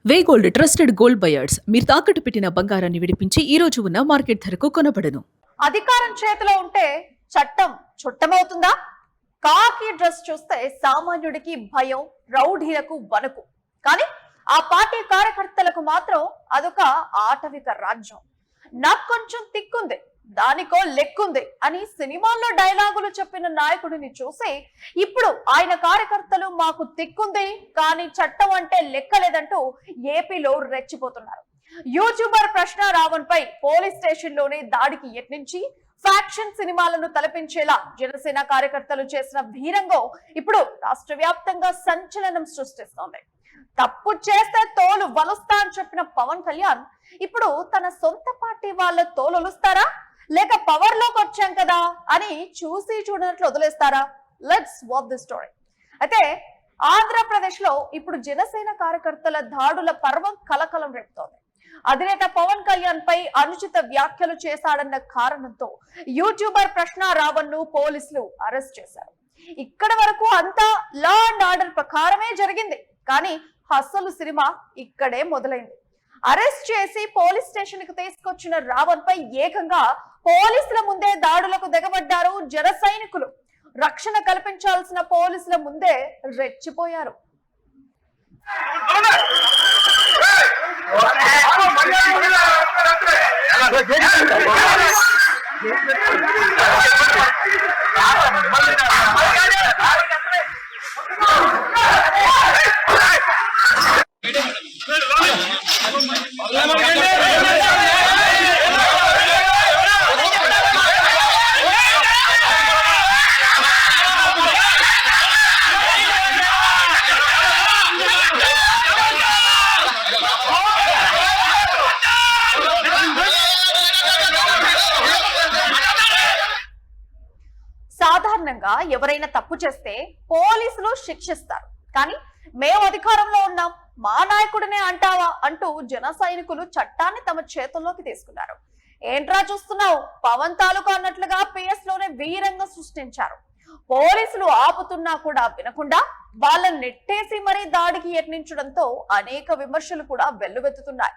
వే gold trusted gold buyers మీరు తాకట్టు పెట్టిన బంగారాన్ని విడిపించి ఈ రోజు ఉన్న మార్కెట్ ధరకు కొనబడను. అధికారం చేతిలో ఉంటే చట్టం చుట్టమవుతుందా? కాకి డ్రెస్ చూస్తే సామాన్యుడికి భయం, రౌడీలకు వణుకు. కానీ ఆ పార్టీ కార్యకర్తలకు మాత్రం అదొక ఆటవిక రాజ్యం. నాకు కొంచెం తిక్కుంది, దానికో లెక్కుంది అని సినిమాల్లో డైలాగులు చెప్పిన నాయకుడిని చూసి ఇప్పుడు ఆయన కార్యకర్తలు మాకు తిక్కుంది కానీ చట్టం అంటే లెక్కలేదంటూ ఏపీలో రెచ్చిపోతున్నారు. యూట్యూబర్ ప్రశ్న రావణ్ పై పోలీస్ స్టేషన్ లోనే దాడికి యత్నించి ఫ్యాక్షన్ సినిమాలను తలపించేలా జనసేన కార్యకర్తలు చేసిన వీరంగం ఇప్పుడు రాష్ట్ర వ్యాప్తంగా సంచలనం సృష్టిస్తోంది. తప్పు చేస్తే తోలు వలుస్తా అని చెప్పిన పవన్ కళ్యాణ్ ఇప్పుడు తన సొంత పార్టీ వాళ్ళ తోలుస్తారా లేక పవర్ లోకి వచ్చాం కదా అని చూసి చూడనట్లు వదిలేస్తారా? Let's watch the story. అయితే ఆంధ్రప్రదేశ్ లో ఇప్పుడు జనసేన కార్యకర్తల దాడుల పర్వం కలకలం రేపుతోంది. అధినేత పవన్ కళ్యాణ్ పై అనుచిత వ్యాఖ్యలు చేశాడన్న కారణంతో యూట్యూబర్ ప్రశ్న రావణ్ ను పోలీసులు అరెస్ట్ చేశారు. ఇక్కడ వరకు అంతా లా అండ్ ఆర్డర్ ప్రకారమే జరిగింది. కానీ అసలు సినిమా ఇక్కడే మొదలైంది. అరెస్ట్ చేసి పోలీస్ స్టేషన్ కు తీసుకొచ్చిన రావణ్ పై ఏకంగా పోలీసుల ముందే దాడులకు దిగబడ్డారు జన సైనికులు. రక్షణ కల్పించాల్సిన పోలీసుల ముందే రెచ్చిపోయారు. సాధారణంగా ఎవరైనా తప్పు చేస్తే పోలీసులు శిక్షిస్తారు. కానీ మేము అధికారంలో ఉన్నాం, మా నాయకుడినే అంటావా అంటూ జన సైనికులు చట్టాన్ని తమ చేతుల్లోకి తీసుకున్నారు. ఏంట్రా చూస్తున్నావు పవన్ తాలూకా అన్నట్లుగా పిఎస్ లోనే వీరంగం సృష్టించారు. పోలీసులు ఆపుతున్నా కూడా వినకుండా వాళ్ళని నెట్టేసి మరీ దాడికి యత్నించడంతో అనేక విమర్శలు కూడా వెల్లువెత్తుతున్నాయి.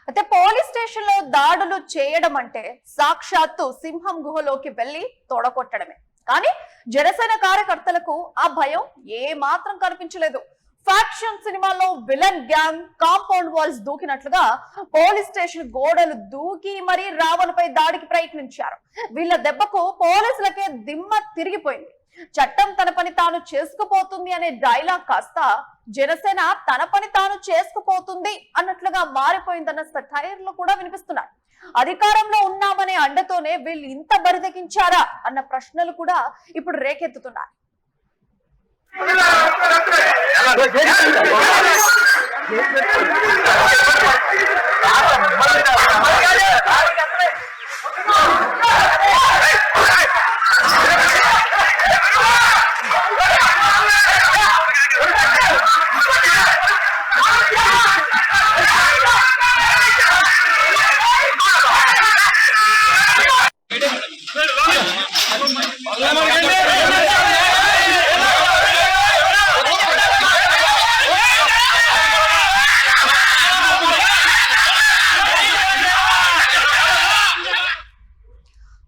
అయితే పోలీస్ స్టేషన్ లో దాడులు చేయడం అంటే సాక్షాత్తు సింహం గుహలోకి వెళ్లి తోడకొట్టడమే. కానీ జనసేన కార్యకర్తలకు ఆ భయం ఏ మాత్రం కనిపించలేదు. ఫ్యాక్షన్ సినిమాలో విలన్ గ్యాంగ్ కాంపౌండ్ వాల్స్ దూకినట్లుగా పోలీస్ స్టేషన్ గోడలు దూకి మరీ రావణ్ పై దాడికి ప్రయత్నించారు. వీళ్ళ దెబ్బకు పోలీసులకే దిమ్మ తిరిగిపోయింది. చట్టం తన పని తాను చేసుకుపోతుంది అనే డైలాగ్ కాస్త జనసేన తన పని తాను చేసుకుపోతుంది అన్నట్లుగా మారిపోయిందన్న సటైర్లు కూడా వినిపిస్తున్నాయి. అధికారంలో ఉన్నామనే అండతోనే వీళ్ళు ఇంత బరిదెగించారా అన్న ప్రశ్నలు కూడా ఇప్పుడు రేకెత్తుతున్నాయి.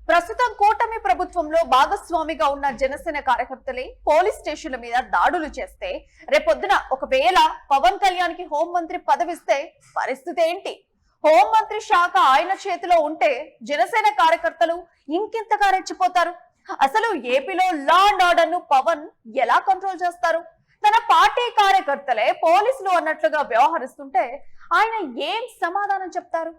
ప్రస్తుతం కూటమి ప్రభుత్వంలో భాగస్వామిగా ఉన్న జనసేన కార్యకర్తలే పోలీస్ స్టేషన్ల మీద దాడులు చేస్తే రేపొద్దున ఒకవేళ పవన్ కళ్యాణ్ కి హోంమంత్రి పదవిస్తే పరిస్థితి ఏంటి? హోంమంత్రి శాఖ ఆయన చేతిలో ఉంటే జనసేన కార్యకర్తలు ఇంకెంతగా రెచ్చిపోతారు. అసలు ఏపీలో లా అండ్ ఆర్డర్ ను పవన్ ఎలా కంట్రోల్ చేస్తారు? తన పార్టీ కార్యకర్తలే పోలీసులు అన్నట్లుగా వ్యవహరిస్తుంటే ఆయన ఏం సమాధానం చెప్తారు?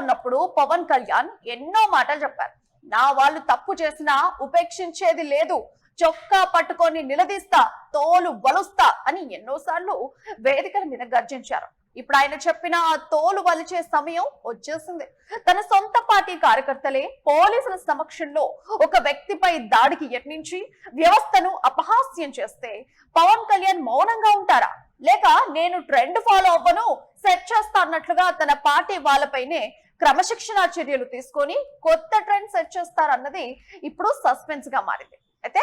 ఉన్నప్పుడు పవన్ కళ్యాణ్ ఎన్నో మాటలు చెప్పారు. నా వాళ్ళు తప్పు చేసినా ఉపేక్షించేది లేదు, చొక్కా పట్టుకొని నిలదీస్తా, తోలు వలుస్తా అని ఎన్నోసార్లు వేదికల మీద గర్జించారు. ఇప్పుడు ఆయన చెప్పిన ఆ తోలు వలిచే సమయం వచ్చేసింది. తన సొంత పార్టీ కార్యకర్తలే పోలీసుల సమక్షంలో ఒక వ్యక్తిపై దాడికి యత్నించి వ్యవస్థను అపహాస్యం చేస్తే పవన్ కళ్యాణ్ మౌనంగా ఉంటారా, లేక నేను ట్రెండ్ ఫాలో అవ్వను, సెట్ చేస్తా అన్నట్లుగా తన పార్టీ వాళ్ళపైనే క్రమశిక్షణా చర్యలు తీసుకొని కొత్త ట్రెండ్ సెట్ చేస్తారన్నది ఇప్పుడు సస్పెన్స్ గా మారింది. అయితే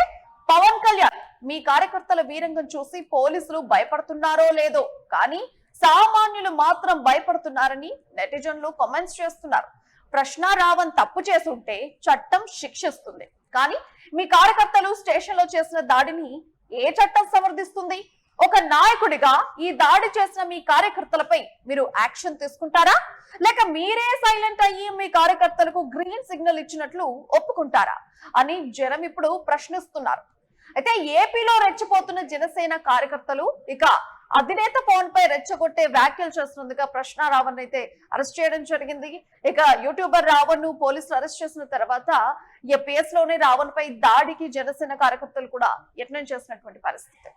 పవన్ కళ్యాణ్ మీ కార్యకర్తల వీరంగం చూసి పోలీసులు భయపడుతున్నారో లేదో, కానీ సామాన్యులు మాత్రం భయపడుతున్నారని నెటిజన్లు కామెంట్స్ చేస్తున్నారు. ప్రశ్న రావణ్ తప్పు చేసుంటే చట్టం శిక్షిస్తుంది, కానీ మీ కార్యకర్తలు స్టేషన్ లో చేసిన దాడిని ఏ చట్టం సమర్థిస్తుంది? ఒక నాయకుడిగా ఈ దాడి చేసిన మీ కార్యకర్తలపై మీరు యాక్షన్ తీసుకుంటారా, లేక మీరే సైలెంట్ అయ్యి మీ కార్యకర్తలకు గ్రీన్ సిగ్నల్ ఇచ్చినట్లు ఒప్పుకుంటారా అని జనం ఇప్పుడు ప్రశ్నిస్తున్నారు. అయితే ఏపీలో రెచ్చిపోతున్న జనసేన కార్యకర్తలు ఇక అధినేత పవన్ పై రెచ్చగొట్టే వ్యాఖ్యలు చేస్తున్నందుగా ప్రశ్న రావణ్ అయితే అరెస్ట్ చేయడం జరిగింది. ఇక యూట్యూబర్ రావణ్ ను పోలీసులు అరెస్ట్ చేసిన తర్వాత ఏపీఎస్ లోనే రావణ్ పై దాడికి జనసేన కార్యకర్తలు కూడా యత్నం చేసినటువంటి పరిస్థితి.